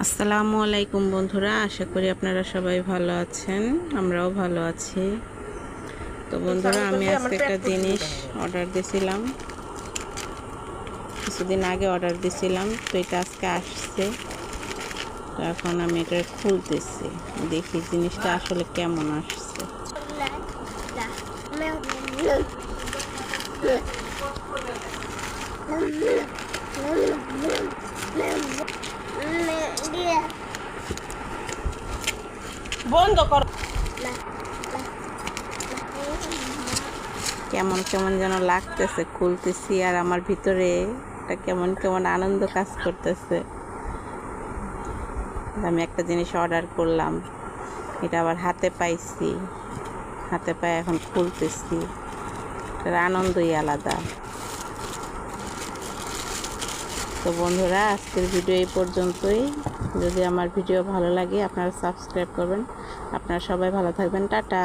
আসসালামু আলাইকুম বন্ধুরা, আশা করি আপনারা সবাই ভালো আছেন। আমরাও ভালো আছি। তো বন্ধুরা, আমি আজকে একটা জিনিস অর্ডার দিয়েছিলাম, কিছুদিন আগে অর্ডার দিয়েছিলাম। তো এটা আজকে আসছে। তো এখন আমি এটা খুলতেছি, দেখি জিনিসটা আসলে কেমন আসছে। বন্ধ কর। কেমন কেমন যেন লাগতেছে, খুলতেছি আর আমার ভিতরে একটা কেমন কেমন আনন্দ কাজ করতেছে। আমি একটা জিনিস অর্ডার করলাম, এটা আবার হাতে পাইছি, হাতে পায়ে এখন খুলতেছি, এটার আনন্দই আলাদা। তো বন্ধুরা, আজকের ভিডিও এই পর্যন্তই। যদি আমার ভিডিও ভালো লাগে আপনারা সাবস্ক্রাইব করবেন। আপনারা সবাই ভালো থাকবেন। টাটা।